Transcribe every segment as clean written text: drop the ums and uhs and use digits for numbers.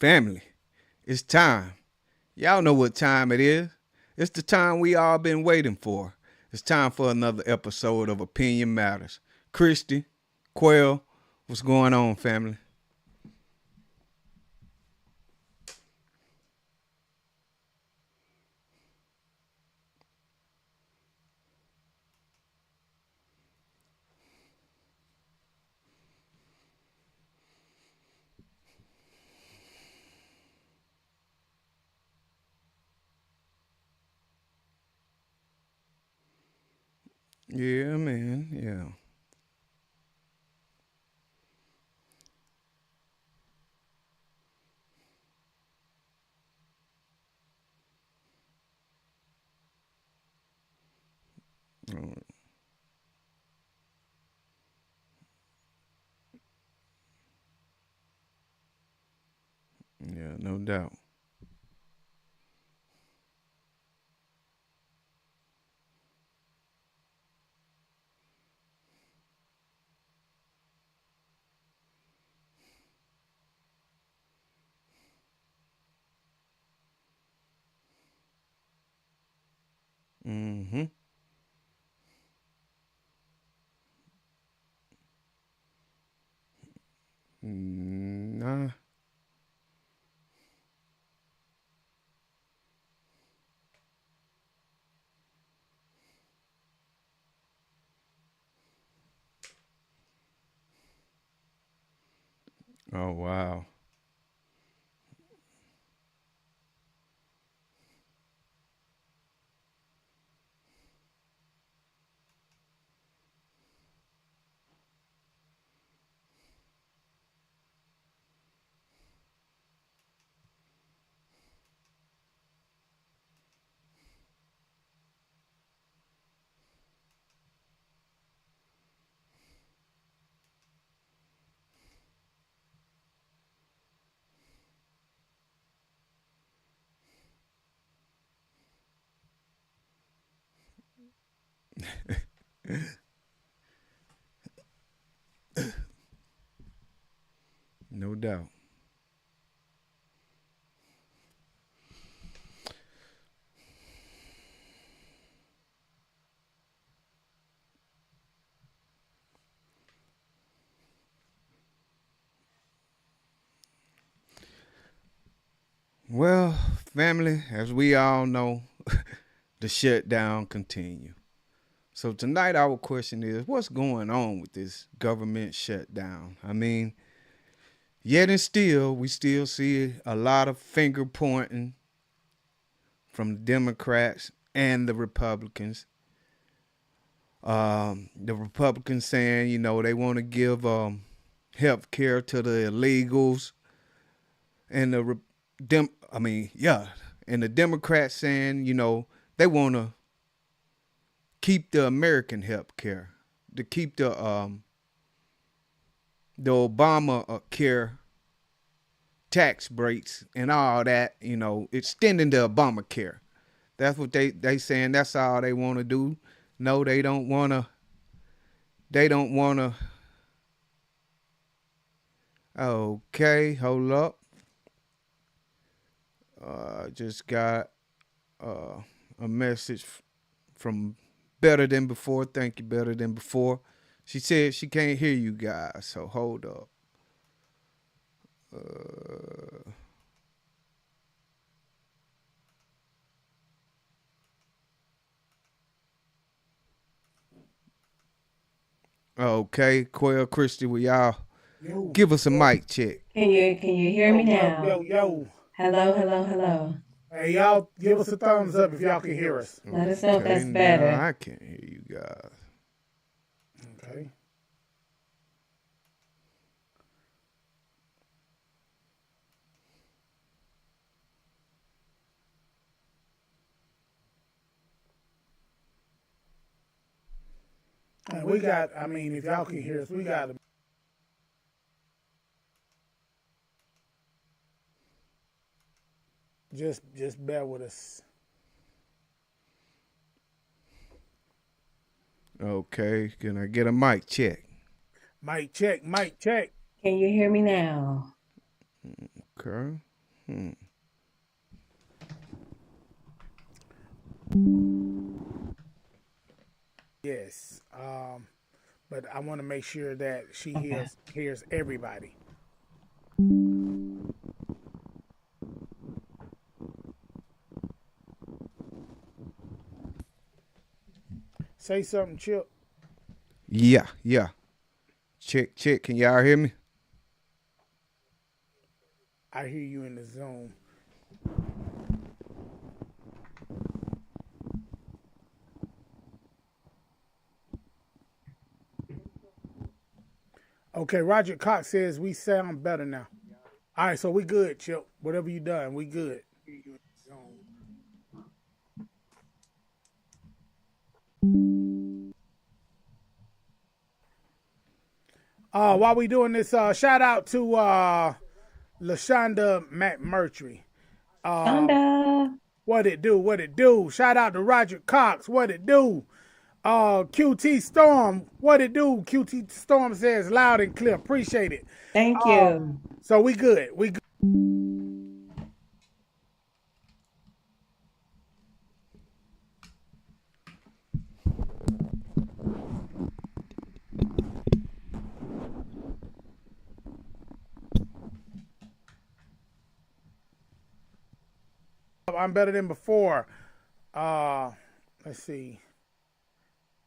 Family, it's time. Y'all know what time it is. It's the time we all been waiting for. It's time for another episode of Opinion Matters. Christy, Quell, what's going on, family? Yeah, man. Yeah. Oh, yeah, no doubt. Mm-hmm. Nah. Oh, wow. No doubt. Well, family, as we all know, the shutdown continue. So tonight our question is what's going on with this government shutdown? I mean, yet and still we still see a lot of finger pointing from the Democrats and the Republicans. The Republicans saying, they want to give health care to the illegals, and and the Democrats saying, they want to keep the American health care, to keep the Obama care tax breaks and all that, extending the Obamacare. That's what they saying. That's all they want to do. No, they don't want to. They don't want to. Okay, hold up. Just got uh, a message from Better Than Before. Thank you, Better Than Before. She said she can't hear you guys, so hold up. Uh, okay, Quail Christie, will y'all Yo, give us a yo, mic check? Can you hear me now? yo. Hello, hello, hello. Hey, y'all, give us a thumbs up if y'all can hear us. Let us know if Okay, that's now better. I can't hear you guys. Okay. And we got, I mean, if y'all can hear us, we got, just bear with us. Okay, can I get a mic check? Mic check, mic check. Can you hear me now? Okay. Yes. But I want to make sure that she hears everybody. Say something, Chip. Yeah, yeah. Check, check. Can y'all hear me? I hear you in the Zoom. Okay, Roger Cox says we sound better now. All right, so we good, Chip. Whatever you done, we good. While we doing this, shout out to LaShonda McMurtry. Shonda. What it do? What it do? Shout out to Roger Cox. What it do? QT Storm. What it do? QT Storm says loud and clear. Appreciate it. Thank you. So we good. We good. I'm better than before. Let's see.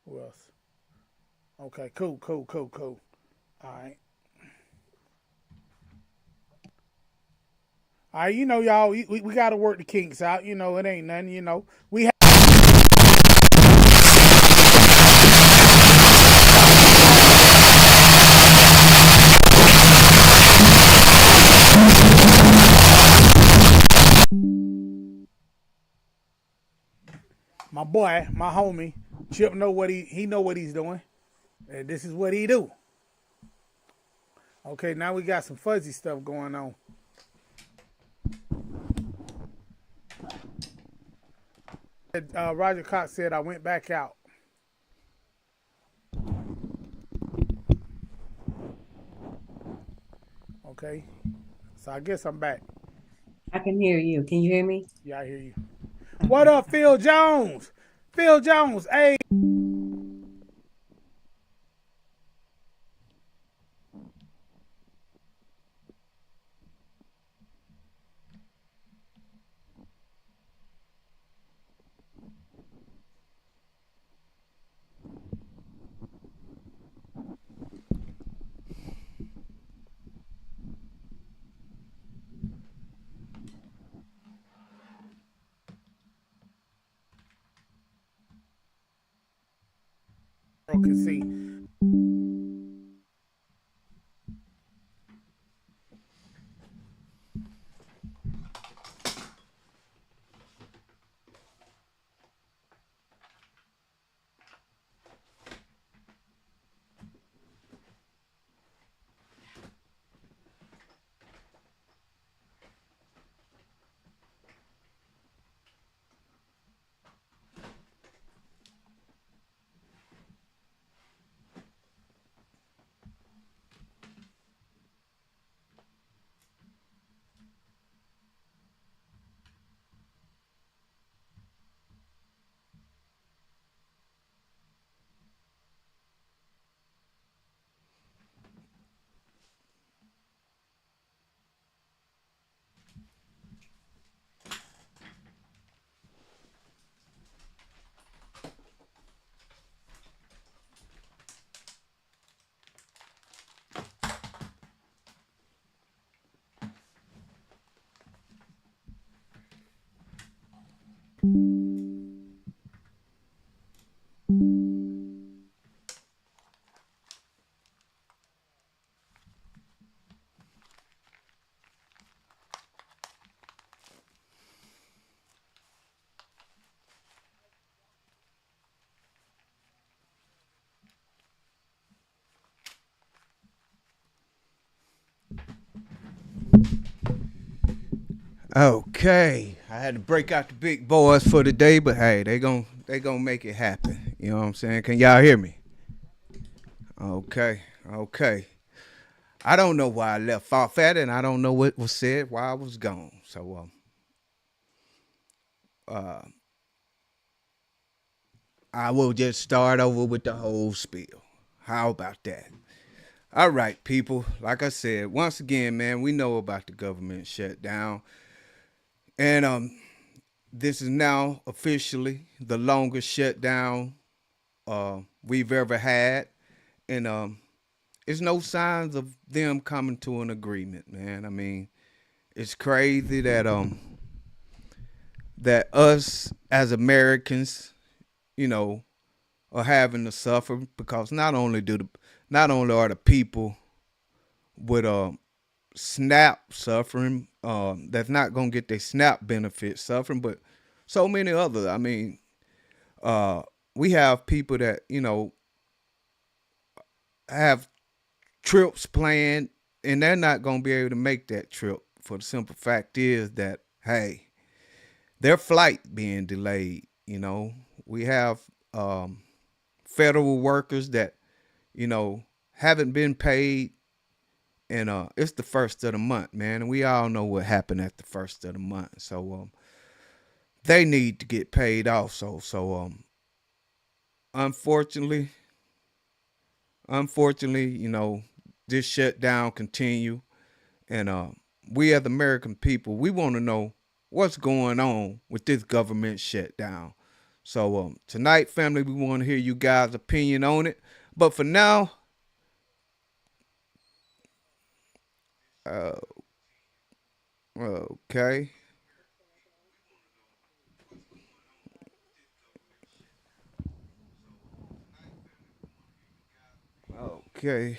Who else? Okay, cool. All right. All right, you know, y'all, we got to work the kinks out. You know, it ain't nothing, you know. We have my boy, my homie, Chip know what he know what he's doing. And this is what he do. Okay, now we got some fuzzy stuff going on. Roger Cox said I went back out. Okay, so I guess I'm back. I can hear you. Can you hear me? Yeah, I hear you. What up, Phil Jones? Phil Jones, hey. Can see. Okay, I had to break out the big boys for the day, but hey, they gonna make it happen. You know what I'm saying? Can y'all hear me? Okay, okay. I don't know why I left off at it, and I don't know what was said while I was gone. So, uh, I will just start over with the whole spiel. How about that? All right, people. Like I said, once again, man, we know about the government shutdown, and this is now officially the longest shutdown we've ever had, and it's no signs of them coming to an agreement, man. I mean, it's crazy that us as Americans, you know, are having to suffer because not only are the people with SNAP suffering, that's not gonna get their SNAP benefits suffering, but so many other. I mean, uh, we have people that have trips planned, and they're not gonna be able to make that trip for the simple fact is that hey, their flight being delayed. We have federal workers that you know haven't been paid, and it's the first of the month, man, and we all know what happened at the first of the month. So they need to get paid also. So unfortunately, unfortunately, this shutdown continue, and we as American people, we want to know what's going on with this government shutdown. So tonight, family, we want to hear you guys' opinion on it. But for now, uh, okay, okay,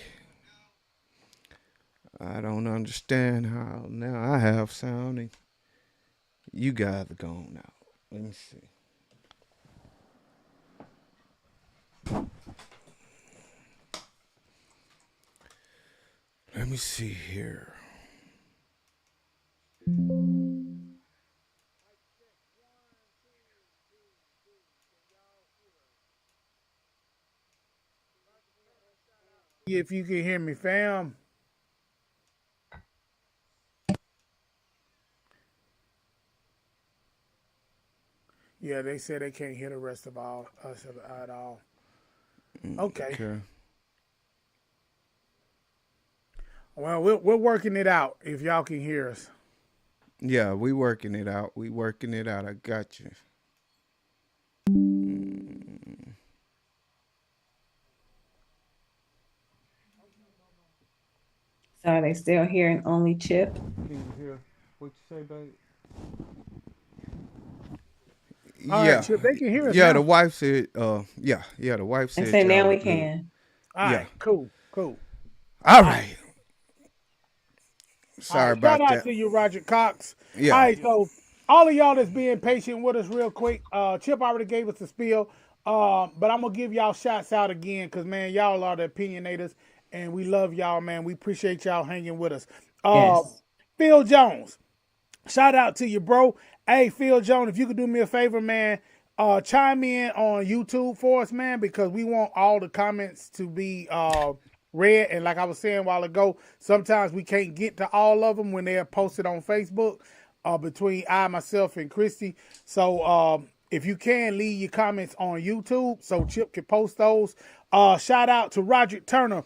I don't understand how now I have sound and you guys are gone now. Let me see. Let me see here. If you can hear me, fam. Yeah, they said they can't hear the rest of all us at all. Okay. Okay. Well, we're working it out. If y'all can hear us. Yeah, we working it out. We working it out. I got you. So are they still hearing only Chip? Can you hear what you say, babe? All right, Yeah. Chip, they can hear us Yeah, the now. wife said, yeah, the wife They said say y'all now were we good. can. All Yeah. right, cool, cool. All All right, right. all Sorry right. Shout about out that. to you, Roger Cox. All Yeah. right, so all of y'all that's being patient with us, real quick. Chip already gave us a spiel, but I'm gonna give y'all shots out again because man, y'all are the opinionators, and we love y'all, man. We appreciate y'all hanging with us. Uh, Yes. Phil Jones. Shout out to you, bro. Hey, Phil Jones, if you could do me a favor, man, chime in on YouTube for us, man, because we want all the comments to be read. And like I was saying a while ago, sometimes we can't get to all of them when they're posted on Facebook between I, myself, and Christy. So if you can, leave your comments on YouTube so Chip can post those. Shout out to Roger Turner.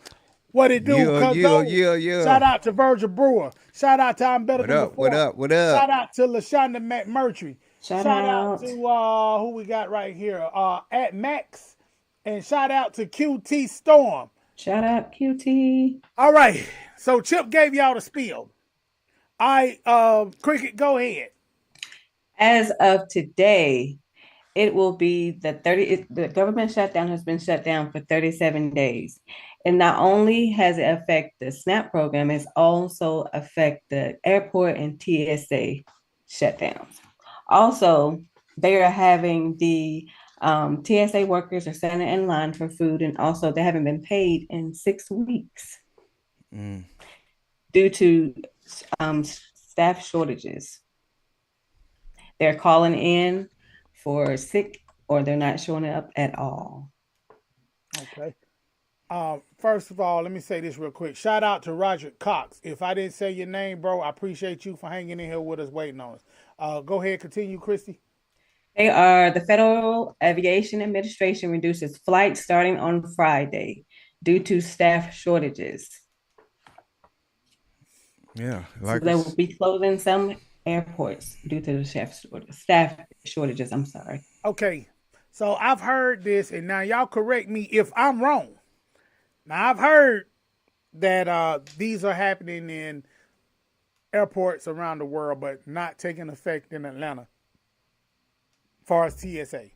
What it do, Yeah, yeah, cuzzo? yeah, yeah. Shout out to Virgil Brewer. Shout out to I'm Better What Than up? What Before. up? What up? Shout out to LaShonda McMurtry. Shout Shout out to out. who we got right here? At Max. And shout out to QT Storm. Shout out QT. All right. So Chip gave y'all the spiel. All right, Cricket, go ahead. As of today, it will be the government shutdown has been shut down for 37 days. And not only has it affected the SNAP program, it's also affected the airport and TSA shutdowns. Also, they are having the TSA workers are standing in line for food, and also they haven't been paid in 6 weeks Mm. due to staff shortages. They're calling in for sick or they're not showing up at all. Okay. First of all, let me say this real quick. Shout out to Roger Cox. If I didn't say your name, bro, I appreciate you for hanging in here with us, waiting on us. Go ahead, continue, Christy. The Federal Aviation Administration reduces flights starting on Friday due to staff shortages. Yeah, So like they will it's be closing some airports due to the staff shortages. I'm sorry. Okay, so I've heard this, and now y'all correct me if I'm wrong. Now I've heard that these are happening in airports around the world, but not taking effect in Atlanta, as far as TSA.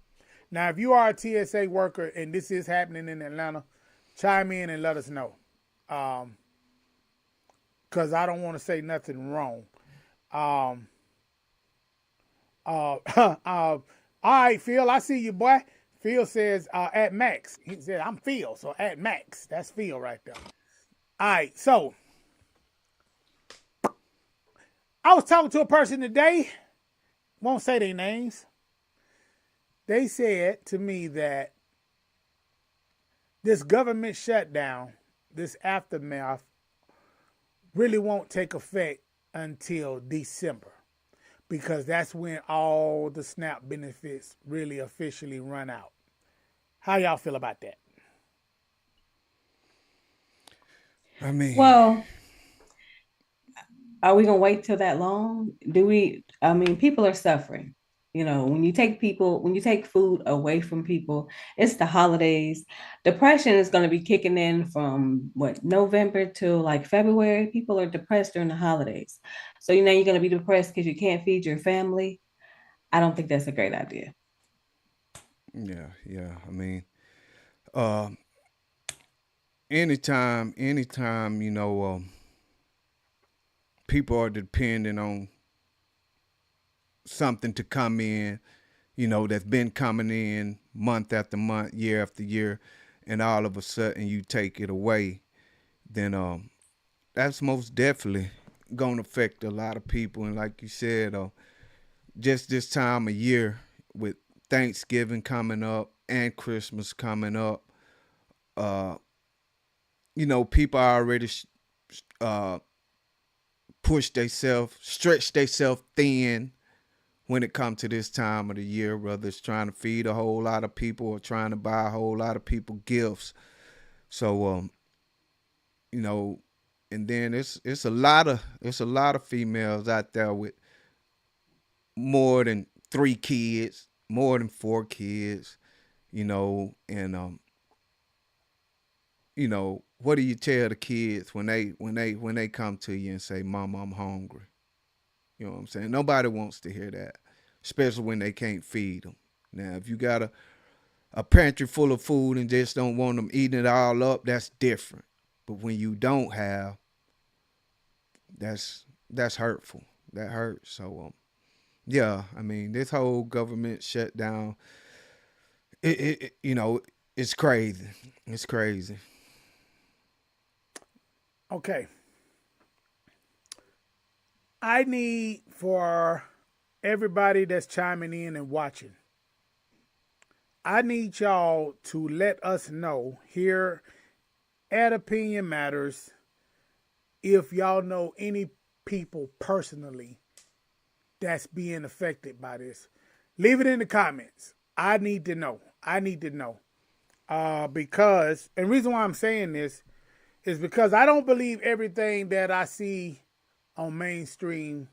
Now, if you are a TSA worker and this is happening in Atlanta, chime in and let us know, because I don't want to say nothing wrong. Um, all right, Phil, I see you, boy. Phil says at max. He said I'm Phil, so at max. That's Phil right there. All right, so I was talking to a person today. Won't say their names. They said to me that this government shutdown, this aftermath, really won't take effect until December, because that's when all the SNAP benefits really officially run out. How y'all feel about that? I mean, Well, are we gonna wait till that long? Do we? I mean, people are suffering. You know, when you take food away from people, it's the holidays. Depression is going to be kicking in from what, November to like February. People are depressed during the holidays. So you know you're going to be depressed because you can't feed your family. I don't think that's a great idea. yeah. I mean, uh, anytime, people are depending on something to come in, that's been coming in month after month, year after year, and all of a sudden you take it away, then that's most definitely gonna affect a lot of people. And like you said, just this time of year with Thanksgiving coming up and Christmas coming up, uh, people are already uh, stretch themselves thin when it comes to this time of the year, whether it's trying to feed a whole lot of people or trying to buy a whole lot of people gifts. So, you know, and then it's a lot of females out there with more than 3 kids, more than 4 kids, and what do you tell the kids when they come to you and say, "Mom, I'm hungry"? You know what I'm saying? Nobody wants to hear that, especially when they can't feed them. Now, if you got a pantry full of food and just don't want them eating it all up, that's different. But when you don't have, that's hurtful. That hurts. So, yeah, I mean, this whole government shutdown, it's crazy. It's crazy. Okay, I need for everybody that's chiming in and watching, I need y'all to let us know here at Opinion Matters if y'all know any people personally that's being affected by this. Leave it in the comments. I need to know. I need to know. Because, and the reason why I'm saying this is because I don't believe everything that I see on mainstream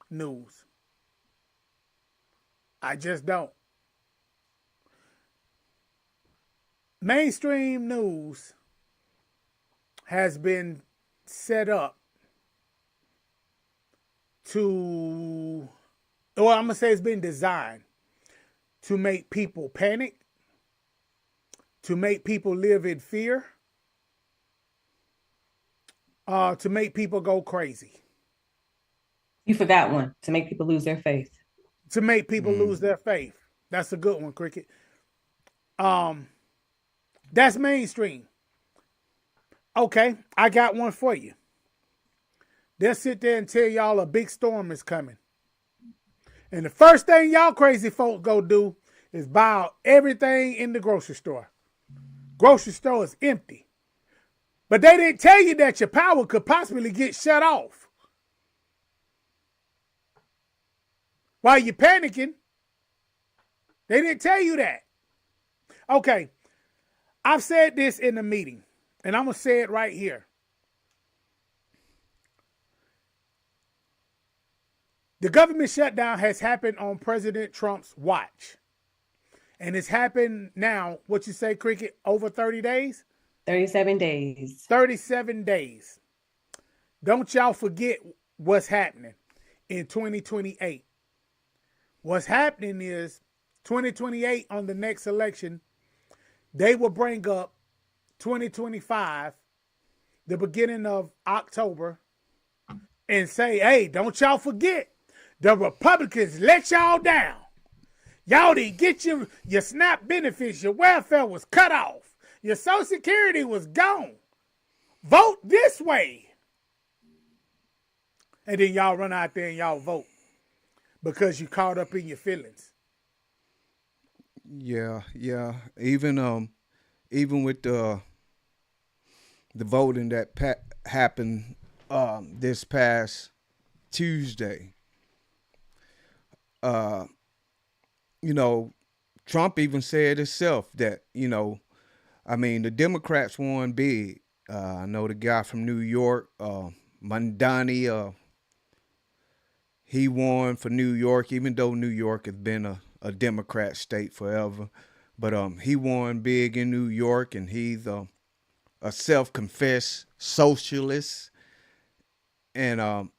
news. I just don't. Mainstream news has been set up to, well, I'm going to say it's been designed to make people panic, to make people live in fear, to make people go crazy, You forgot one, to make people lose their faith. to make people Mm. lose their faith. That's a good one, Cricket. Um, that's mainstream. Okay, I got one for you. They'll sit there and tell y'all a big storm is coming. And the first thing y'all crazy folks go do is buy everything in the grocery store. grocery store is empty. But they didn't tell you that your power could possibly get shut off. While you're panicking, they didn't tell you that. Okay, I've said this in the meeting, and I'm going to say it right here. The government shutdown has happened on President Trump's watch. And it's happened now, what you say, Cricket, over 30 days? 37 days. 37 days. Don't y'all forget what's happening in 2028. What's happening is 2028 on the next election, they will bring up 2025, the beginning of October, and say, hey, don't y'all forget, the Republicans let y'all down. Y'all didn't get your SNAP benefits. Your welfare was cut off. Your Social Security was gone. Vote this way. And then y'all run out there and y'all vote because you caught up in your feelings. Yeah. Even with the voting that happened this past Tuesday, Trump even said himself that, the Democrats won big. I know the guy from New York, Mandani, he won for New York, even though New York has been a Democrat state forever. But he won big in New York, and he's a self-confessed socialist. And,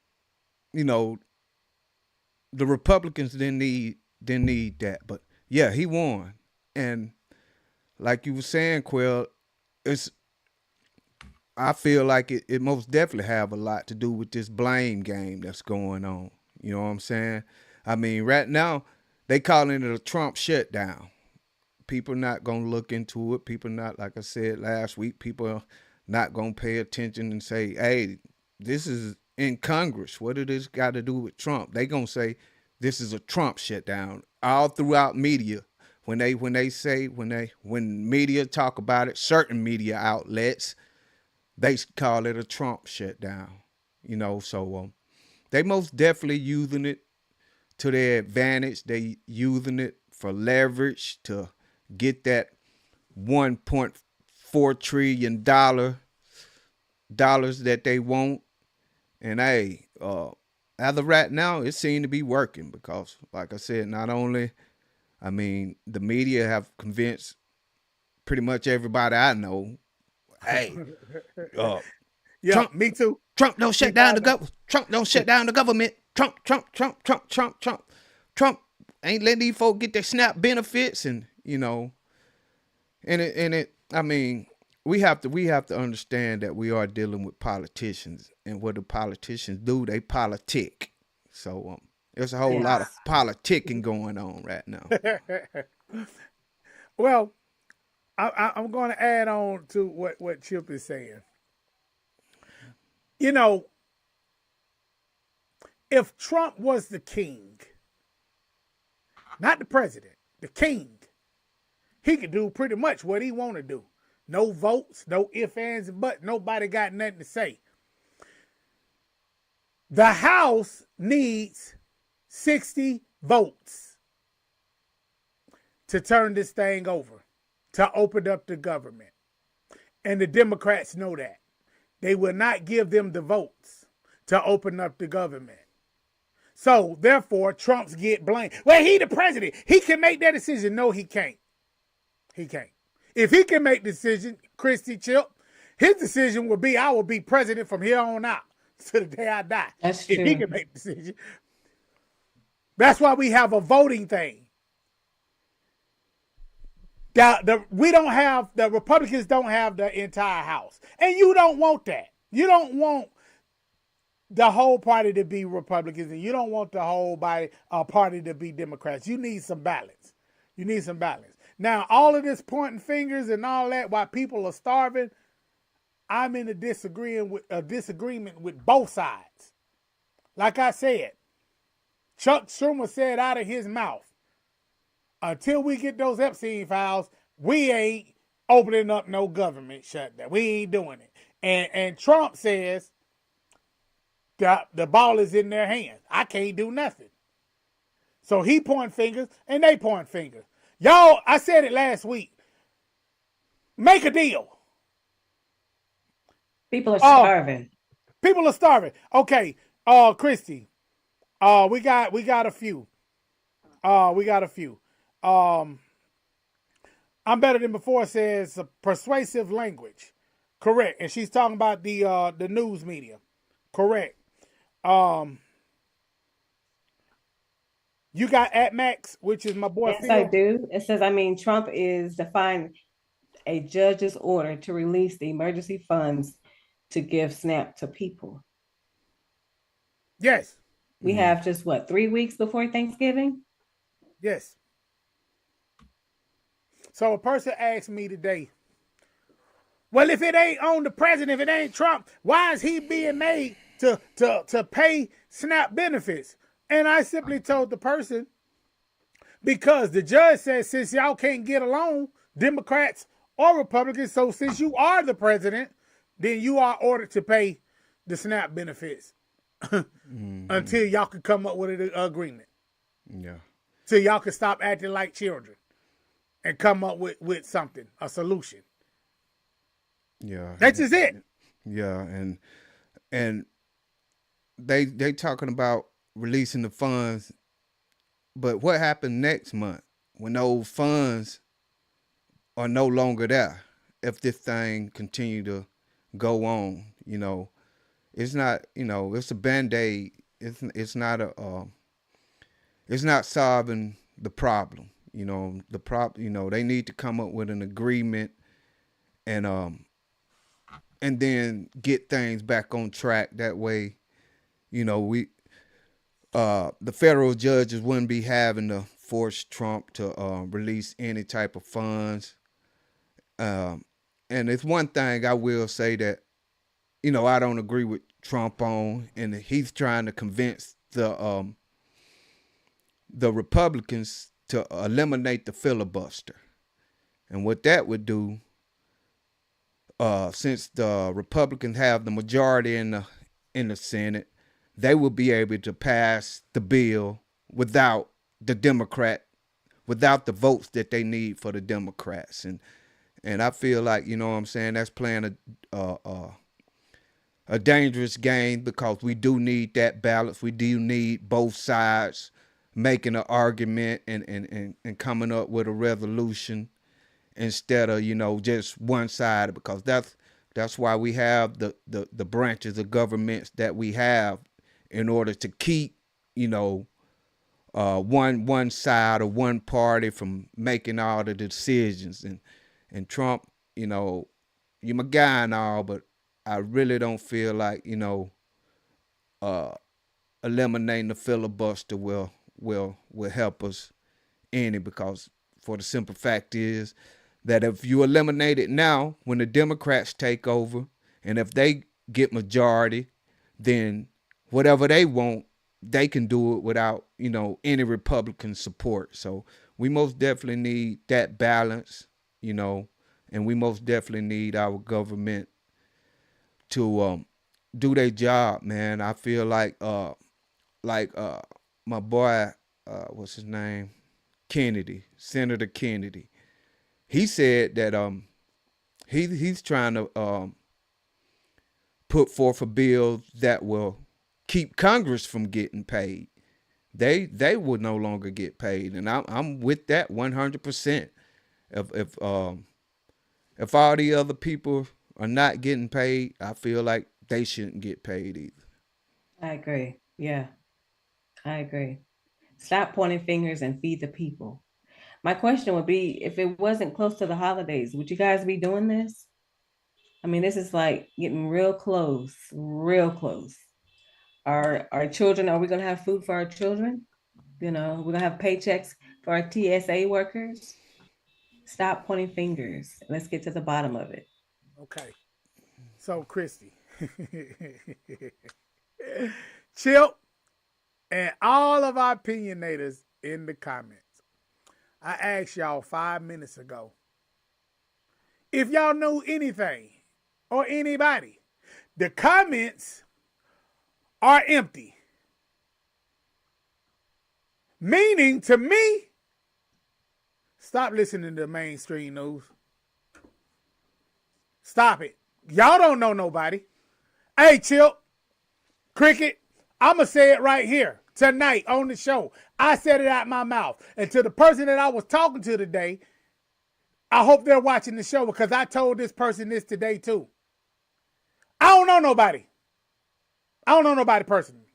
the Republicans didn't need that. But, yeah, he won. And like you were saying, Quill, I feel like it most definitely have a lot to do with this blame game that's going on. You know what I'm saying? I mean, right now, they calling it a Trump shutdown. People not going to look into it. People not, like I said last week, people are not going to pay attention and say, hey, this is in Congress. What did this got to do with Trump? They going to say this is a Trump shutdown. All throughout media, when media talk about it, certain media outlets, they call it a Trump shutdown. So they most definitely using it to their advantage. They using it for leverage to get that $1.4 trillion dollars that they want. And hey, as of right now, it seemed to be working because, like I said, not only, the media have convinced pretty much everybody I know, hey, yeah, Trump, me too. Trump don't shut down the government. Trump don't shut down the government. Trump ain't letting these folks get their SNAP benefits, and we have to understand that we are dealing with politicians, and what the politicians do, they politic. So there's a whole lot of politicking going on right now. Well, I'm going to add on to what Chip is saying. If Trump was the king, not the president, the king, he could do pretty much what he want to do. No votes, no ifs, ands, and buts. Nobody got nothing to say. The House needs 60 votes to turn this thing over, to open up the government. And the Democrats know that. They will not give them the votes to open up the government. So, therefore, Trump's get blamed. Well, he the president. He can make that decision. No, he can't. He can't. If he can make the decision, Christy Chip, his decision will be, I will be president from here on out to the day I die. That's if true. he can make the decision. That's why we have a voting thing. The Republicans don't have the entire House. And you don't want that. You don't want the whole party to be Republicans, and you don't want the whole party to be Democrats. You need some balance. Now, all of this pointing fingers and all that while people are starving, I'm in a disagreement with both sides. Like I said, Chuck Schumer said out of his mouth, until we get those Epstein files, we ain't opening up no government shutdown. We ain't doing it. And Trump says the ball is in their hands. I can't do nothing. So he point fingers and they point fingers. Y'all, I said it last week. Make a deal. People are starving. People are starving. Okay, Christy. We got a few. We got a few. I'm better than before says persuasive language. Correct. And she's talking about the news media. Correct. You got at Max, which is my boy Yes, Phil. I do. It says, Trump is defying a judge's order to release the emergency funds to give SNAP to people. Yes. We have just 3 weeks before Thanksgiving? Yes. So a person asked me today, well, if it ain't on the president, if it ain't Trump, why is he being made to pay SNAP benefits? And I simply told the person, because the judge said, since y'all can't get along, Democrats or Republicans, so since you are the president, then you are ordered to pay the SNAP benefits until y'all can come up with an agreement. Yeah. Till y'all can stop acting like children and come up with something, a solution. Yeah. That's just it. Yeah, and they talking about releasing the funds, but what happened next month when those funds are no longer there? If this thing continue to go on, it's not, it's a band-aid. It's not it's not solving the problem. They need to come up with an agreement and then get things back on track. That way, we the federal judges wouldn't be having to force Trump to release any type of funds. And it's one thing I will say that I don't agree with Trump on, and he's trying to convince the Republicans to eliminate the filibuster. And what that would do, since the Republicans have the majority in the Senate, they will be able to pass the bill without without the votes that they need for the Democrats. And I feel like, what I'm saying, that's playing a dangerous game, because we do need that balance. We do need both sides making an argument and coming up with a resolution, instead of, just one side, because that's why we have the branches of governments that we have, in order to keep, one side or one party from making all the decisions. And Trump, you're my guy and all, but I really don't feel like, eliminating the filibuster will help us any, because for the simple fact is that if you eliminate it now, when the Democrats take over, and if they get majority, then whatever they want, they can do it without, any Republican support. So we most definitely need that balance, and we most definitely need our government to do their job, man. I feel like my boy, what's his name? Kennedy, Senator Kennedy. He said that he's trying to put forth a bill that will keep Congress from getting paid. They would no longer get paid, and I'm with that 100%. If all the other people are not getting paid, I feel like they shouldn't get paid either. I agree. Yeah, I agree. Stop pointing fingers and feed the people. My question would be, if it wasn't close to the holidays, would you guys be doing this? This is like getting real close, real close. Our children, are we gonna have food for our children? We're gonna have paychecks for our TSA workers. Stop pointing fingers. Let's get to the bottom of it. Okay. So, Christy, Chip, and all of our opinionators in the comments, I asked y'all 5 minutes ago, if y'all knew anything or anybody, the comments are empty. Meaning to me, stop listening to the mainstream news. Stop it. Y'all don't know nobody. Hey, Chip, Cricket, I'm going to say it right here tonight on the show. I said it out my mouth. And to the person that I was talking to today, I hope they're watching the show because I told this person this today too. I don't know nobody. I don't know nobody personally.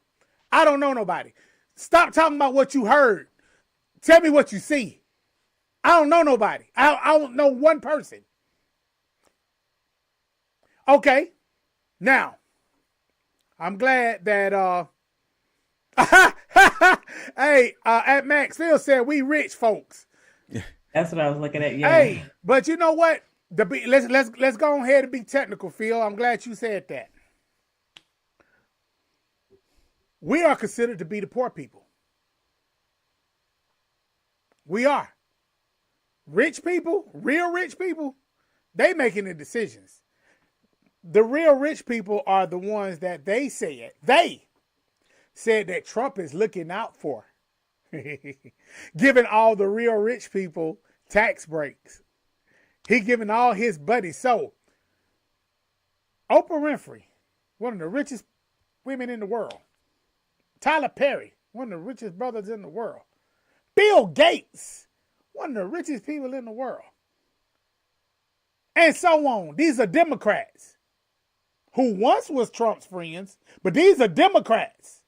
I don't know nobody. Stop talking about what you heard. Tell me what you see. I don't know nobody. I don't know one person. Okay. Now, I'm glad that hey, at Max Phil said we rich folks. That's what I was looking at. Yeah. Hey, but you know what? Let's go ahead and be technical, Phil. I'm glad you said that. We are considered to be the poor people. We are. Rich people, real rich people, they making the decisions. The real rich people are the ones that they said that Trump is looking out for. Giving all the real rich people tax breaks. He giving all his buddies. So, Oprah Winfrey, one of the richest women in the world. Tyler Perry, one of the richest brothers in the world. Bill Gates, one of the richest people in the world. And so on. These are Democrats who once was Trump's friends, but these are Democrats.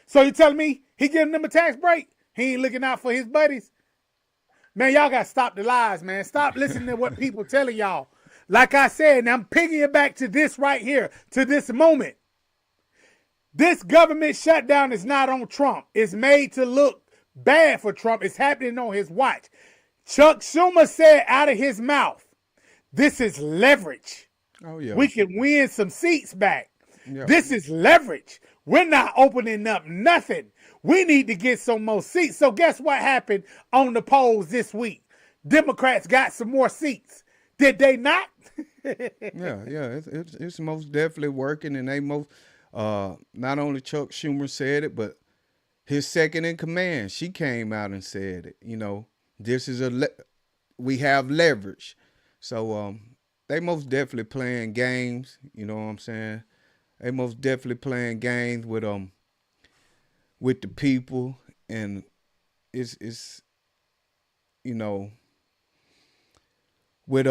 So you telling me he giving them a tax break? He ain't looking out for his buddies? Man, y'all got to stop the lies, man. Stop listening to what people telling y'all. Like I said, and I'm picking it back to this right here, to this moment. This government shutdown is not on Trump. It's made to look bad for Trump. It's happening on his watch. Chuck Schumer said out of his mouth, this is leverage. Oh, yeah. We can win some seats back. Yeah. This is leverage. We're not opening up nothing. We need to get some more seats. So guess what happened on the polls this week? Democrats got some more seats. Did they not? Yeah. It's most definitely working, and they most not only Chuck Schumer said it, but his second in command, she came out and said it. You know, this is we have leverage. So they most definitely playing games. You know what I'm saying? They most definitely playing games with the people, and it's you know, with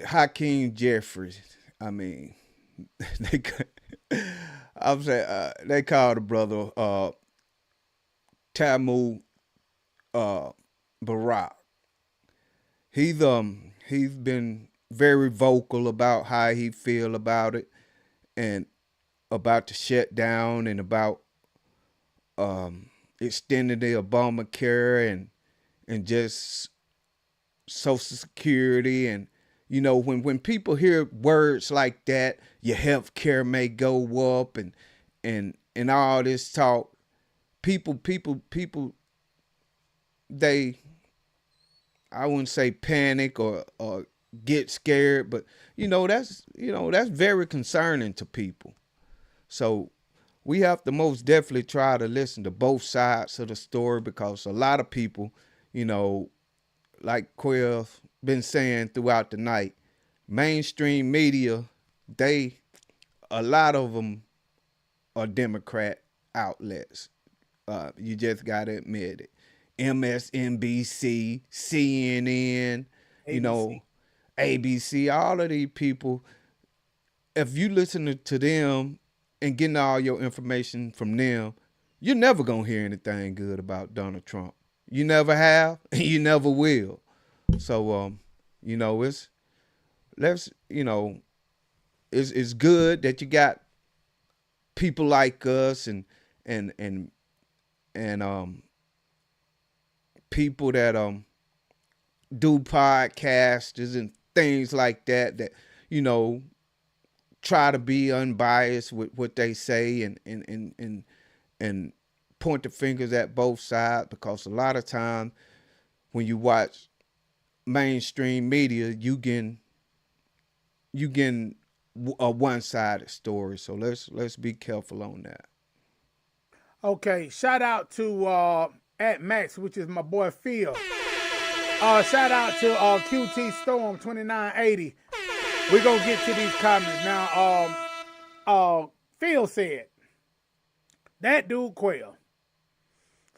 Hakeem Jeffries. I mean, I'm saying they call the brother Tamu Barak. He's been very vocal about how he feel about it, and about the shutdown, and about extending the Obamacare and just Social Security. And you know, when people hear words like that, your health care may go up, and all this talk, people they, I wouldn't say panic or get scared, but that's very concerning to people. So we have to most definitely try to listen to both sides of the story, because a lot of people, like Quill been saying throughout the night, mainstream media, a lot of them are Democrat outlets. You just gotta admit it. MSNBC, CNN, ABC. ABC, all of these people, if you listen to them and getting all your information from them, you're never going to hear anything good about Donald Trump. You never have, and you never will. So, it's good that you got people like us and people that do podcasts and things like that try to be unbiased with what they say and point the fingers at both sides, because a lot of times when you watch mainstream media, you getting a one-sided story. So let's be careful on that. Okay, shout out to at Max, which is my boy Phil. Shout out to QT Storm 2980. We're gonna get to these comments now. Phil said that dude Quail.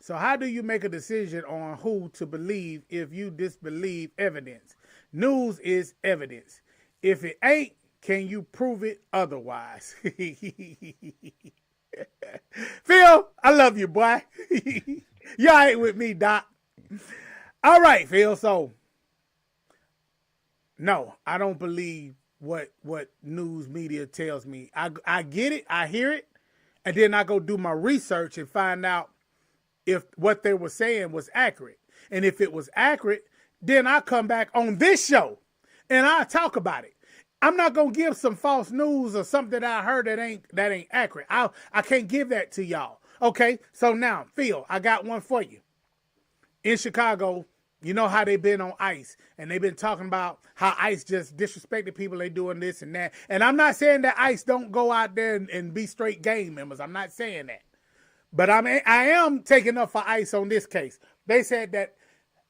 So how do you make a decision on who to believe if you disbelieve evidence? News is evidence. If it ain't, can you prove it otherwise? Phil, I love you, boy. You all right with me, Doc? All right, Phil. So, no, I don't believe what news media tells me. I get it, I hear it, and then I go do my research and find out if what they were saying was accurate. And if it was accurate, then I come back on this show and I talk about it. I'm not gonna give some false news or something that I heard that ain't accurate. I can't give that to y'all. Okay, so now, Phil, I got one for you. In Chicago, you know how they've been on ICE, and they've been talking about how ICE just disrespected people. They doing this and that. And I'm not saying that ICE don't go out there and be straight gang members. I'm not saying that. But I am taking up for ICE on this case. They said that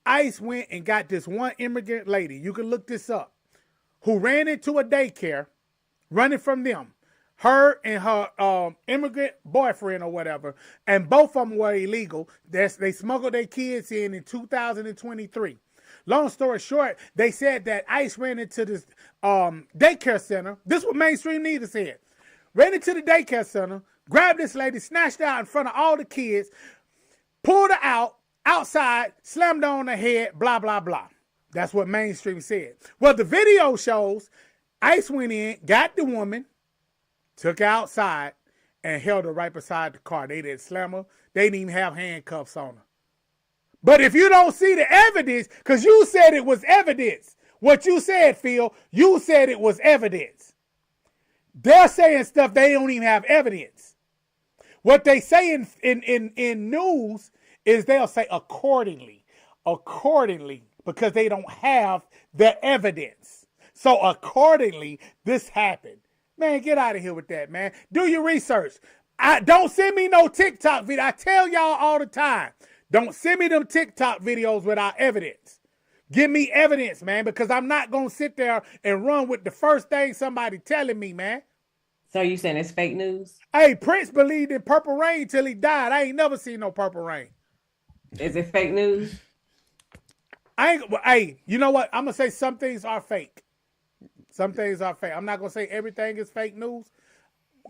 ICE went and got this one immigrant lady. You can look this up. Who ran into a daycare, running from them. Her and her immigrant boyfriend or whatever, and both of them were illegal. They smuggled their kids in 2023. Long story short, they said that ICE ran into this daycare center. This is what mainstream media said. Ran into the daycare center, grabbed this lady, snatched her out in front of all the kids, pulled her outside, slammed her on the head, blah, blah, blah. That's what mainstream said. Well, the video shows ICE went in, got the woman, took her outside, and held her right beside the car. They didn't slam her. They didn't even have handcuffs on her. But if you don't see the evidence, because you said it was evidence, what you said, Phil, you said it was evidence. They're saying stuff they don't even have evidence. What they say in news is they'll say accordingly, because they don't have the evidence. So accordingly, this happened. Man, get out of here with that, man. Do your research. Don't send me no TikTok video. I tell y'all all the time, don't send me them TikTok videos without evidence. Give me evidence, man, because I'm not going to sit there and run with the first thing somebody telling me, man. So you saying it's fake news? Hey, Prince believed in Purple Rain till he died. I ain't never seen no Purple Rain. Is it fake news? Hey, you know what? I'm going to say some things are fake. Some things are fake. I'm not going to say everything is fake news.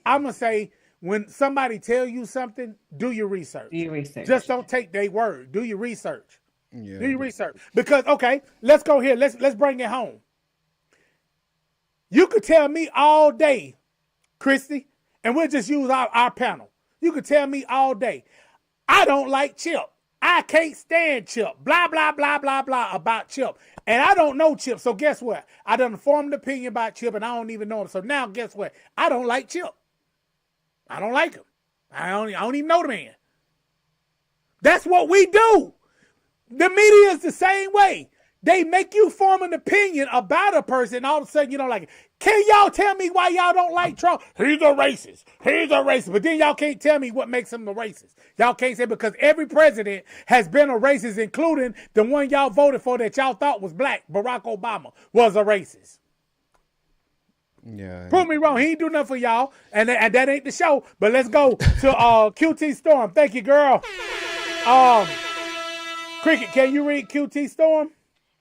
I'm going to say when somebody tell you something, do your research. Do your research. Just don't take their word. Do your research. Yeah. Do your research. Because, okay, let's go here. Let's bring it home. You could tell me all day, Christy, and we'll just use our panel. You could tell me all day, I don't like Chip. I can't stand Chip. Blah, blah, blah, blah, blah about Chip. And I don't know Chip. So guess what? I done formed an opinion about Chip and I don't even know him. So now guess what? I don't like Chip. I don't like him. I don't even know the man. That's what we do. The media is the same way. They make you form an opinion about a person, and all of a sudden you don't like it. Can y'all tell me why y'all don't like Trump? He's a racist. He's a racist. But then y'all can't tell me what makes him a racist. Y'all can't say because every president has been a racist, including the one y'all voted for that y'all thought was black. Barack Obama was a racist. Yeah. Prove me wrong. He ain't do nothing for y'all, and that ain't the show. But let's go to QT Storm. Thank you, girl. Cricket, can you read QT Storm?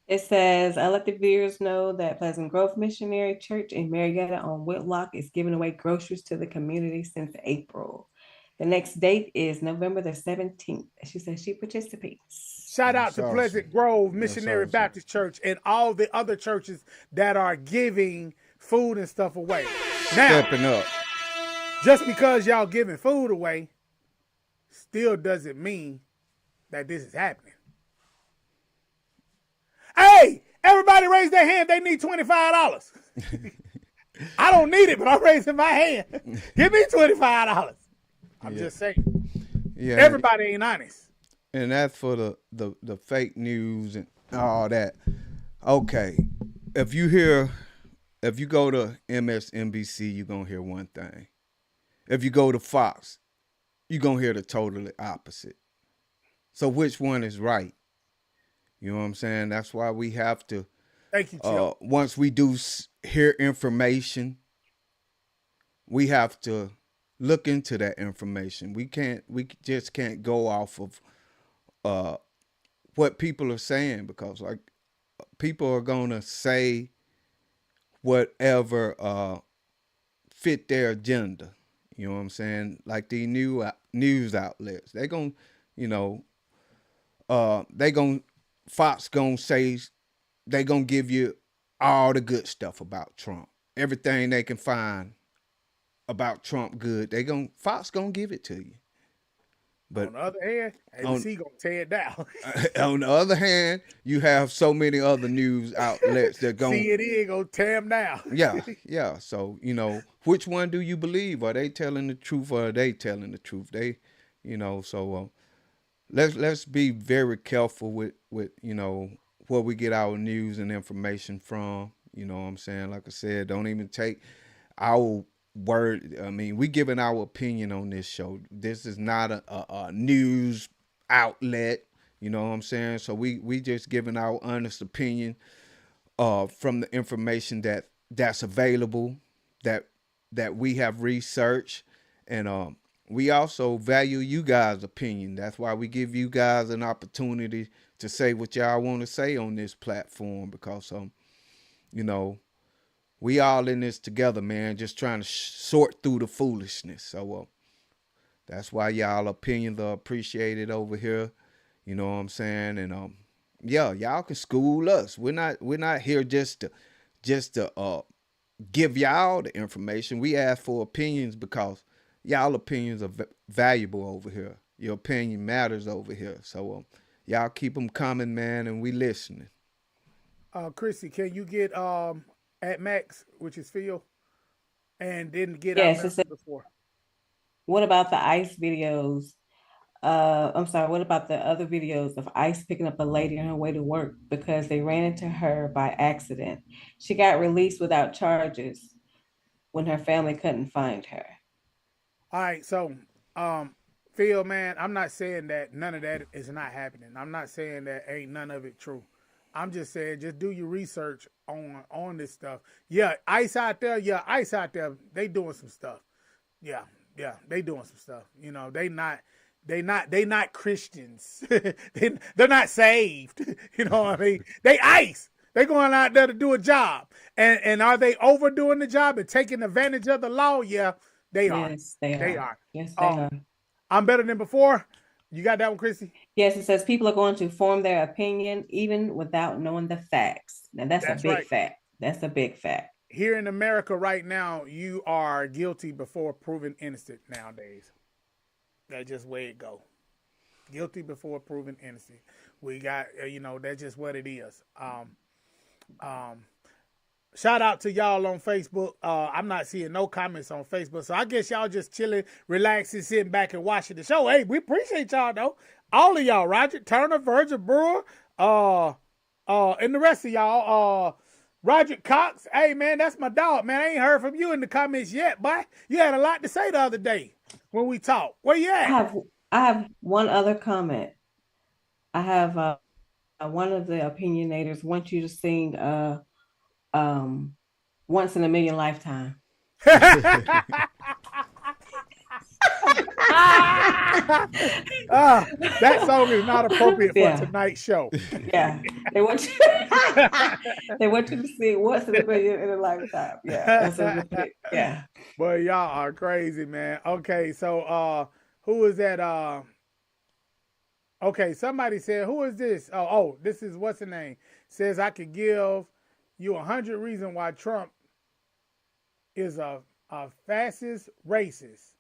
It says, I let the viewers know that Pleasant Grove Missionary Church in Marietta on Whitlock is giving away groceries to the community since April. The next date is November the 17th. She says she participates. Shout out That's to awesome. Pleasant Grove Missionary awesome. Baptist Church and all the other churches that are giving food and stuff away. Now, Stepping up. just because y'all giving food away still doesn't mean that this is happening. Hey, everybody raise their hand. They need $25. I don't need it, but I'm raising my hand. Give me $25. I'm just saying. Yeah. Everybody ain't honest. And that's for the fake news and all that. Okay, if you hear, if you go to MSNBC, you're gonna hear one thing. If you go to Fox, you're gonna hear the totally opposite. So which one is right? You know what I'm saying? That's why we have to. Thank you, Chip. Once we do hear information, we have to look into that information. We can't. We just can't go off of uh, what people are saying because like people are gonna say whatever fit their agenda. You know what I'm saying? Like the new news outlets, they gonna, you know, they gonna Fox gonna say they gonna give you all the good stuff about Trump, everything they can find about Trump good. They gonna Fox gonna give it to you. But On the other hand, on ABC gonna tear it down. on the other hand, you have so many other news outlets that going CNN gonna tear them down. yeah, yeah. So, which one do you believe? Are they telling the truth or are they telling the truth? So let's be very careful with where we get our news and information from. You know what I'm saying? Like I said, don't even take our word. I mean, we giving our opinion on this show. This is not a news outlet. You know what I'm saying? So we just giving our honest opinion from the information that's available that we have researched, and we also value you guys' opinion. That's why we give you guys an opportunity to say what y'all want to say on this platform because you know we all in this together, man. Just trying to sort through the foolishness. So that's why y'all opinions are appreciated over here. You know what I'm saying? And yeah, y'all can school us. We're not here just to give y'all the information. We ask for opinions because y'all opinions are valuable over here. Your opinion matters over here. So y'all keep them coming, man, and we listening. Chrissy, can you get at Max, which is Phil, and then get Yes, it says, before? what about the ICE videos? I'm sorry, what about the other videos of ICE picking up a lady on her way to work because they ran into her by accident? She got released without charges when her family couldn't find her. All right, so Phil, man, I'm not saying that none of that is not happening. I'm not saying that ain't none of it true. I'm just saying just do your research on this stuff. Yeah, ICE out there, they doing some stuff. Yeah, yeah, they doing some stuff. They not Christians. They're not saved. You know what I mean? They ICE. They going out there to do a job. And are they overdoing the job and taking advantage of the law? Yeah, they are. Yes, they They are. are. Yes, they Um, are. I'm better than before. You got that one, Chrissy? Yes, it says people are going to form their opinion even without knowing the facts. Now, that's a That's big right. fact. That's a big fact. Here in America right now, you are guilty before proven innocent nowadays. That's just where it go. Guilty before proven innocent. We got, that's just what it is. Um, Shout out to y'all on Facebook. I'm not seeing no comments on Facebook, so I guess y'all just chilling, relaxing, sitting back and watching the show. Hey, we appreciate y'all though. All of y'all, Roger Turner, Virgil Brewer, and the rest of y'all. Roger Cox. Hey man, that's my dog, man. I ain't heard from you in the comments yet, boy. You had a lot to say the other day when we talked. Where you I at? have I have one other comment. I have one of the opinionators wants you to sing um Once in a Million Lifetime. That song is not appropriate for Yeah, tonight's show. yeah. They want you they want you to sing Once in a Million in a Lifetime. Yeah, that's a good pick. Yeah. Boy, y'all are crazy, man. Okay, so who is that? Okay, somebody said, who is this? This is what's the name? Says I could give you 100 reasons why Trump is a fascist racist.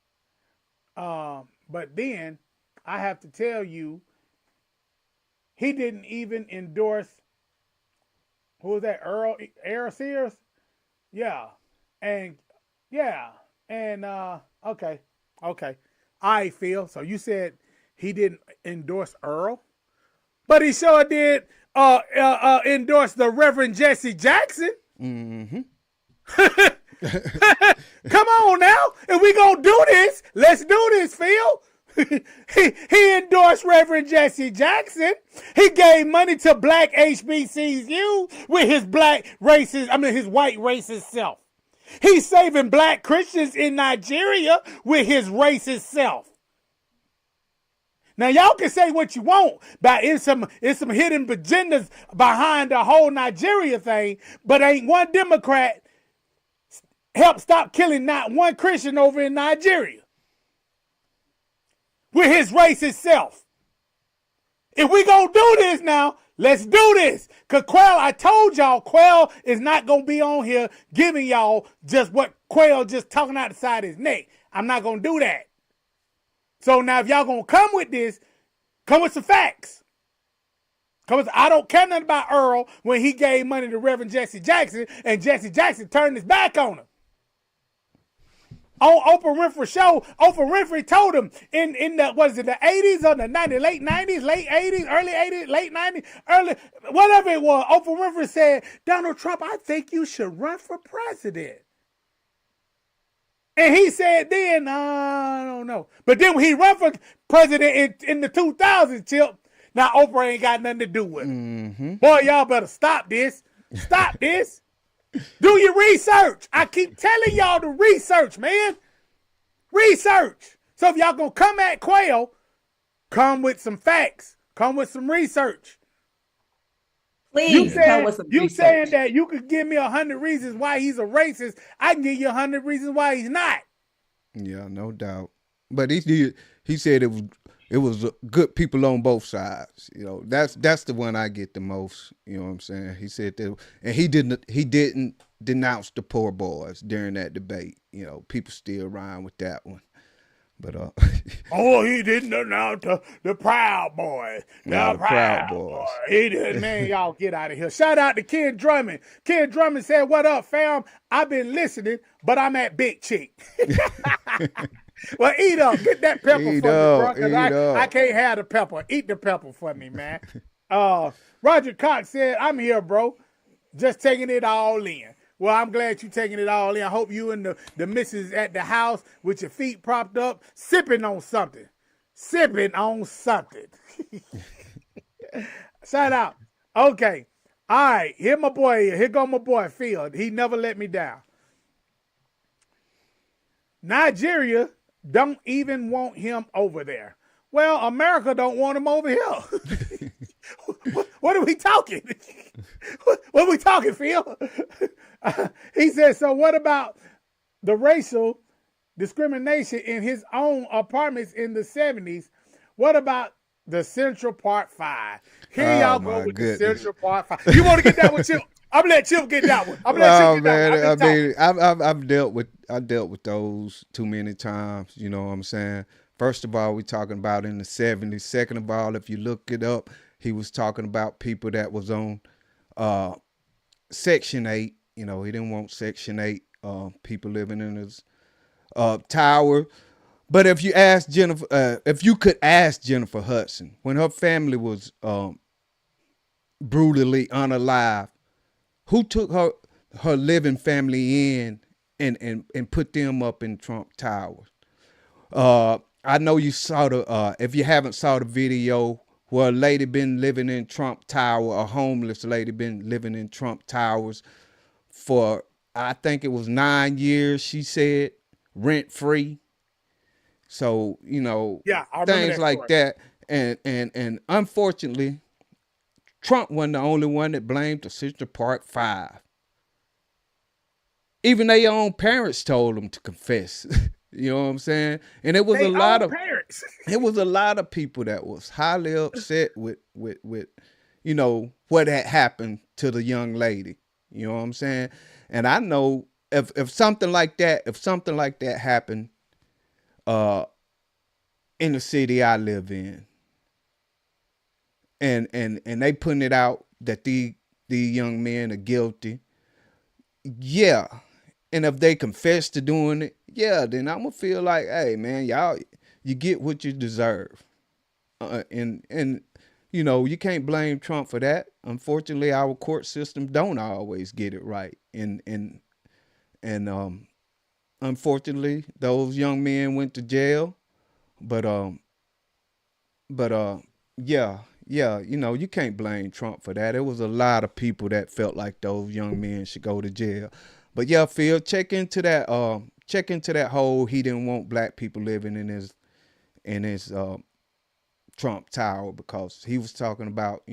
But then I have to tell you, he didn't even endorse, who was that? Earl Sears? Yeah. And yeah. And okay. Okay. I feel. So you said he didn't endorse Earl? but he sure did endorse the Reverend Jesse Jackson. Mm-hmm. Come on now. If we gonna do this, let's do this, Phil. he endorsed Reverend Jesse Jackson. He gave money to black HBCU with his his white racist self. He's saving black Christians in Nigeria with his racist self. Now y'all can say what you want, but it's some hidden agendas behind the whole Nigeria thing, but ain't one Democrat help stop killing not one Christian over in Nigeria with his racist self. If we gonna do this now, let's do this. Cause Quail, I told y'all, Quail is not gonna be on here giving y'all just what Quail just talking out the side of his neck. I'm not gonna do that. So now if y'all gonna come with this, come with some facts. I don't care nothing about Earl when he gave money to Reverend Jesse Jackson and Jesse Jackson turned his back on him. On Oprah Winfrey show, Oprah Winfrey told him in the 80s or the 90s, late 90s, late 80s, early 80s, late 90s, early, whatever it was, Oprah Winfrey said, Donald Trump, I think you should run for president. And he said then, I don't know. But then when he run for president in the 2000s, Chip, now Oprah ain't got nothing to do with it. Mm-hmm. Boy, y'all better stop this. Stop this. Do your research. I keep telling y'all to research, man. Research. So if y'all gonna come at Quail, come with some facts. Come with some research. Please come with some you research. saying that you could give me 100 reasons why he's a racist. I can give you 100 reasons why he's not. Yeah, no doubt. But he said it was good people on both sides. You know, that's the one I get the most. You know what I'm saying? He said that, and he didn't denounce the poor boys during that debate. You know, people still rhyme with that one. But oh, he didn't announce the Proud Boys. The Proud Boys. He did, man. Y'all get out of here. Shout out to Ken Drummond. Ken Drummond said, "What up, fam? I've been listening, but I'm at Big Cheek." Well, eat up. Get that pepper for me, bro. Because I can't have the pepper. Eat the pepper for me, man. Roger Cox said, "I'm here, bro. Just taking it all in." Well, I'm glad you're taking it all in. I hope you and the missus at the house with your feet propped up, sipping on something. Sipping on something. Shout out. Okay. All right. Here go my boy Phil. He never let me down. Nigeria don't even want him over there. Well, America don't want him over here. What are we talking? What are we talking, Phil? He said, so what about the racial discrimination in his own apartments in the 70s? What about the Central Park 5? Here y'all go with the Central Park 5. You want to get that one, Chip? I'm going to let Chip get that one. I've dealt with those too many times. You know what I'm saying? First of all, we're talking about in the 70s. Second of all, if you look it up, he was talking about people that was on Section 8. You know, he didn't want Section 8 people living in his tower. But if you ask Jennifer, if you could ask Jennifer Hudson, when her family was brutally unalive, who took her living family in and put them up in Trump Towers? I know you saw if you haven't saw the video where a lady been living in Trump Tower, a homeless lady been living in Trump Towers for, I think it was 9 years, she said, rent free. So, you know, things like that. And unfortunately, Trump wasn't the only one that blamed the Central Park 5. Even their own parents told them to confess. You know what I'm saying? And it was a lot of parents. It was a lot of people that was highly upset with you know what had happened to the young lady. You know what I'm saying? And I know if something like that happened in the city I live in, and they putting it out that the young men are guilty, yeah. And if they confess to doing it, yeah, then I'm gonna feel like, hey man, y'all, you get what you deserve. And you can't blame Trump for that. Unfortunately, our court system don't always get it right, and unfortunately, those young men went to jail. But but yeah, yeah, you can't blame Trump for that. There was a lot of people that felt like those young men should go to jail. But yeah, Phil, check into that whole he didn't want black people living in his Trump Tower, because he was talking about,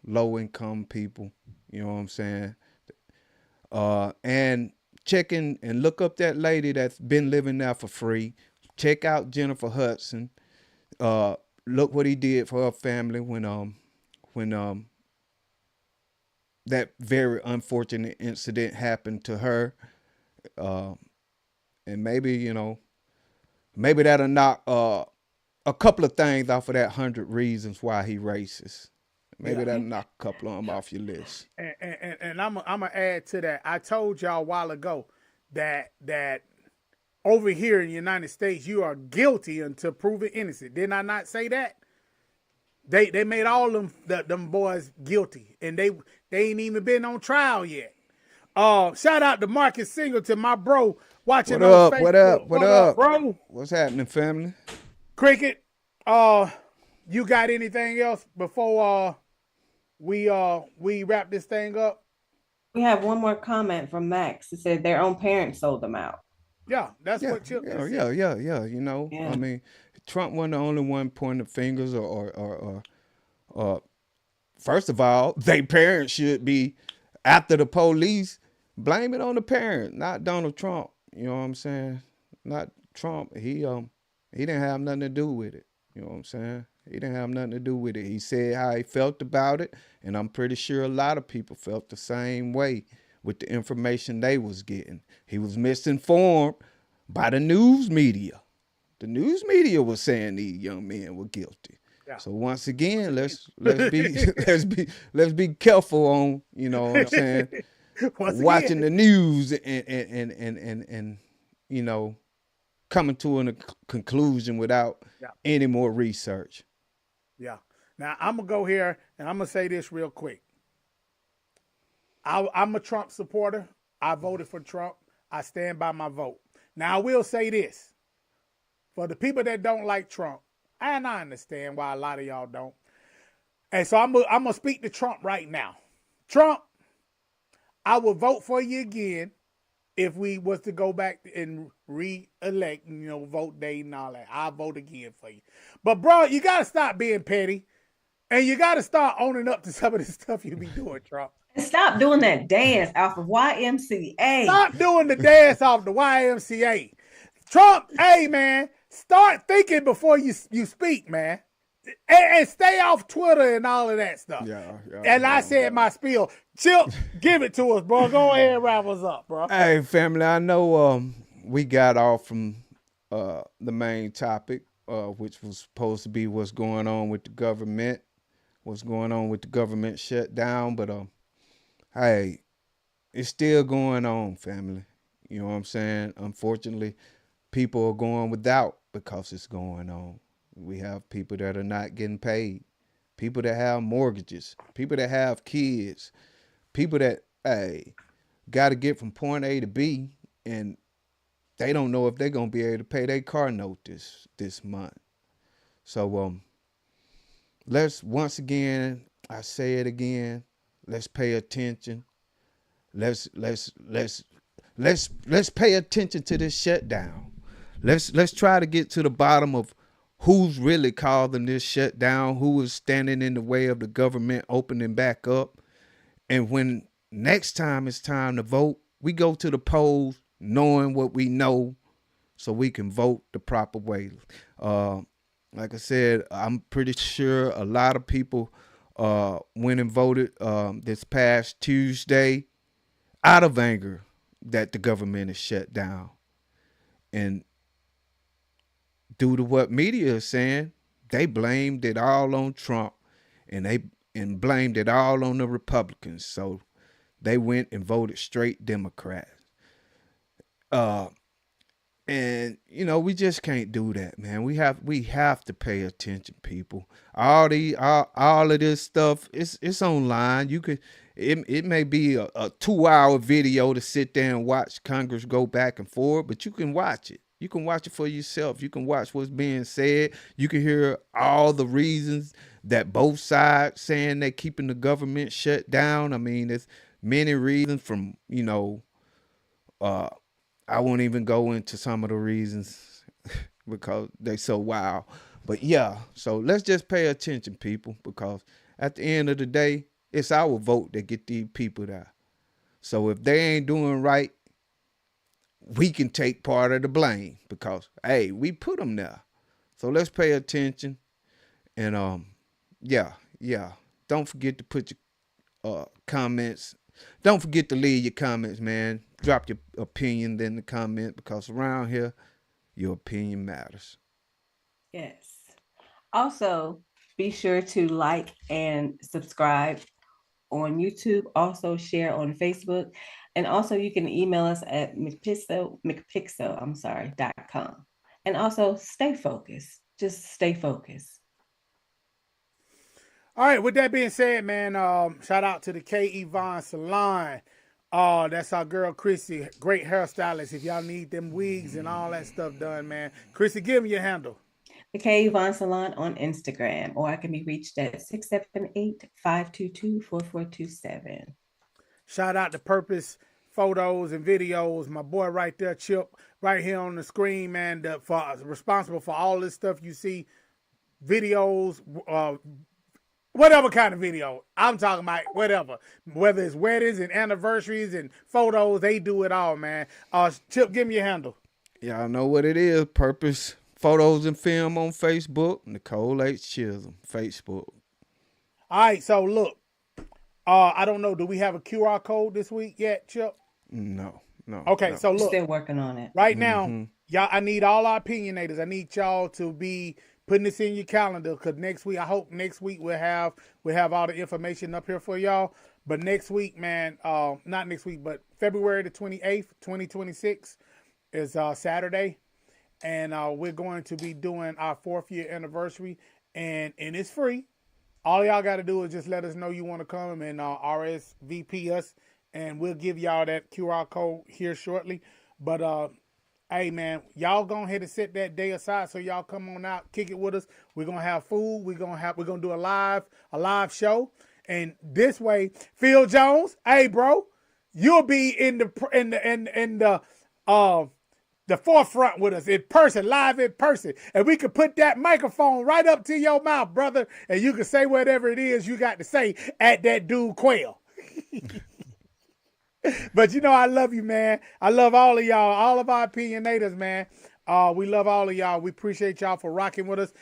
low income people, you know what I'm saying? And check in and look up that lady that's been living there for free. Check out Jennifer Hudson. Uh, Look what he did for her family when that very unfortunate incident happened to her. Uh, and maybe that'll knock a couple of things off of that 100 reasons why he racist. Maybe Yeah. that'll knock a couple of them off your list. And I'm gonna add to that. I told y'all a while ago that over here in the United States you are guilty until proven innocent. Didn't I not say that? They made all them boys guilty, and they ain't even been on trial yet. Shout out to Marcus Singleton, my bro, watching What on up? Facebook. What up? What up, bro? What's happening, family? Cricket, you got anything else before we wrap this thing up? We have one more comment from Max. It said their own parents sold them out. Yeah, that's Yeah, what Chip yeah, just yeah, said. yeah, yeah. Yeah. I mean, Trump wasn't the only one pointing fingers, or first of all, they parents should be after the police. Blame it on the parent, not Donald Trump. You know what I'm saying? Not Trump. He didn't have nothing to do with it. You know what I'm saying? He didn't have nothing to do with it. He said how he felt about it, and I'm pretty sure a lot of people felt the same way with the information they was getting. He was misinformed by the news media. The news media was saying these young men were guilty. Yeah. So once again, let's be let's be careful on, what I'm saying, watching Again, the news and coming to a conclusion without yeah, any more research. yeah. Now I'm gonna go here and I'm gonna say this real quick. I'm a Trump supporter. I voted for Trump. I stand by my vote. Now I will say this: for the people that don't like Trump, and I understand why a lot of y'all don't. And so I'm gonna speak to Trump right now. Trump, I will vote for you again if we was to go back and re-elect, vote day and all that. I'll vote again for you. But bro, you gotta stop being petty, and you gotta start owning up to some of the stuff you be doing, Trump. And stop doing that dance off of YMCA. Stop doing the dance off the YMCA. Trump, hey man, start thinking before you speak, man. And stay off Twitter and all of that stuff. Yeah, yeah. And I said my spiel. Chip, give it to us, bro. Go ahead and wrap us up, bro. Hey, family, I know we got off from the main topic, which was supposed to be what's going on with the government, shutdown. But hey, it's still going on, family. You know what I'm saying? Unfortunately, people are going without because it's going on. We have people that are not getting paid, people that have mortgages, people that have kids, people that, hey, got to get from point A to B, and they don't know if they're going to be able to pay their car note this month. So let's, once again, I say it again, let's pay attention. Let's pay attention to this shutdown. Let's try to get to the bottom of who's really causing this shutdown, who is standing in the way of the government opening back up. And when next time it's time to vote, we go to the polls knowing what we know so we can vote the proper way. Like I said, I'm pretty sure a lot of people went and voted this past Tuesday out of anger that the government is shut down. And due to what media is saying, they blamed it all on Trump, and blamed it all on the Republicans. So they went and voted straight Democrat. And And we just can't do that, man. We have to pay attention, people. All of this stuff, it's online. It may be a 2 hour video to sit there and watch Congress go back and forth, but you can watch it. You can watch it for yourself. You can watch what's being said. You can hear all the reasons that both sides saying they're keeping the government shut down. I mean, there's many reasons from, uh, I won't even go into some of the reasons because they so wild. But yeah, so let's just pay attention, people, because at the end of the day, it's our vote that get these people there. So if they ain't doing right, we can take part of the blame because hey, we put them there. So let's pay attention and yeah, yeah. Don't forget to put your comments. Don't forget to leave your comments, man. Drop your opinion in the comment because around here, your opinion matters. Yes. Also, be sure to like and subscribe on YouTube. Also, share on Facebook. And also, you can email us at mcpixel.com. And also, stay focused. Just stay focused. All right, with that being said, man, shout out to the K. Yvonne Salon. That's our girl Chrissy, great hairstylist. If y'all need them wigs and all that stuff done, man. Chrissy, give me your handle. The K. Yvonne Salon on Instagram, or I can be reached at 678-522-4427. Shout out to Purpose Photos and Videos. My boy right there, Chip, right here on the screen, man, responsible for all this stuff you see, videos, whatever kind of video. I'm talking about whatever. Whether it's weddings and anniversaries and photos, they do it all, man. Chip, give me your handle. Y'all know what it is. Purpose Photos and Film on Facebook. Nicole H. Chisholm, Facebook. All right, so look. I don't know. Do we have a QR code this week yet, Chip? No. Okay, no. so look. Still working on it. Right now, y'all, I need all our opinionators. I need y'all to be putting this in your calendar because next week, I hope next week we'll have all the information up here for y'all. But next week, man, not next week, but February the 28th, 2026 is Saturday. And we're going to be doing our 4th year anniversary. And it's free. All y'all got to do is just let us know you want to come and RSVP us. And we'll give y'all that QR code here shortly. But hey, man, y'all go ahead and set that day aside so y'all come on out, kick it with us. We're gonna have food. We're gonna do a live show. And this way, Phil Jones, hey, bro, you'll be in the forefront with us in person, live in person. And we can put that microphone right up to your mouth, brother, and you can say whatever it is you got to say at that dude Quail. But I love you, man. I love all of y'all, all of our opinionators, man. We love all of y'all. We appreciate y'all for rocking with us.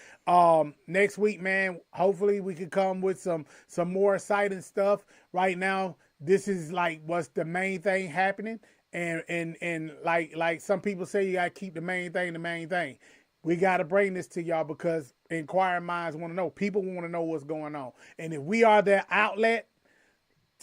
Next week, man, hopefully we can come with some more exciting stuff. Right now, this is like what's the main thing happening. And like some people say, you gotta keep the main thing the main thing. We gotta bring this to y'all because inquiring minds want to know. People want to know what's going on. And if we are their outlet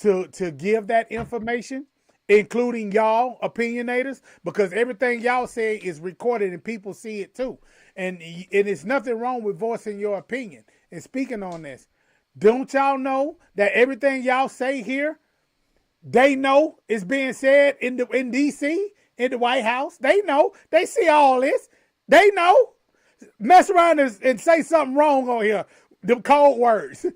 to give that information, including y'all opinionators, because everything y'all say is recorded and people see it too. And it's nothing wrong with voicing your opinion and speaking on this. Don't y'all know that everything y'all say here, they know is being said in D.C., in the White House? They know. They see all this. They know. Mess around and say something wrong on here. Them code words.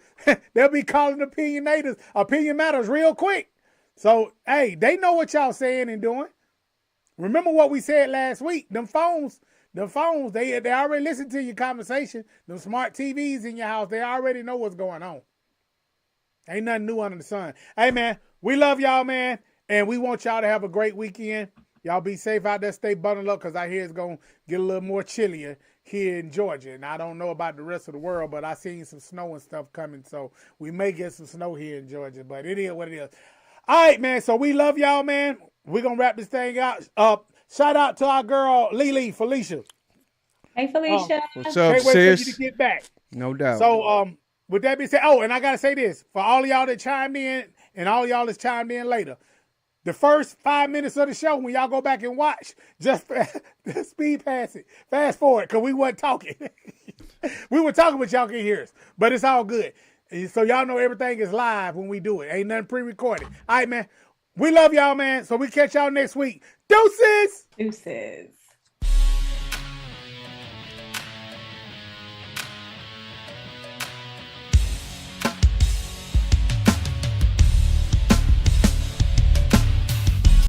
They'll be calling opinion matters real quick. So, hey, they know what y'all saying and doing. Remember what we said last week. Them phones, they already listen to your conversation. Them smart TVs in your house, they already know what's going on. Ain't nothing new under the sun. Hey, man, we love y'all, man, and we want y'all to have a great weekend. Y'all be safe out there. Stay bundled up because I hear it's going to get a little more chillier here in Georgia. And I don't know about the rest of the world, but I seen some snow and stuff coming. So we may get some snow here in Georgia, but it is what it is. All right, man. So we love y'all, man. We're going to wrap this thing out. Shout out to our girl, Lily Felicia. Hey, Felicia. What's up, Can't wait sis? for you to get back. No doubt. So, with that being said, and I got to say this. For all of y'all that chimed in and all y'all that's chimed in later, The first 5 minutes of the show, when y'all go back and watch, just speed pass it. Fast forward, because we wasn't talking. We were talking, but y'all can hear us. But it's all good. So y'all know everything is live when we do it. Ain't nothing pre-recorded. All right, man. We love y'all, man. So we catch y'all next week. Deuces! Deuces.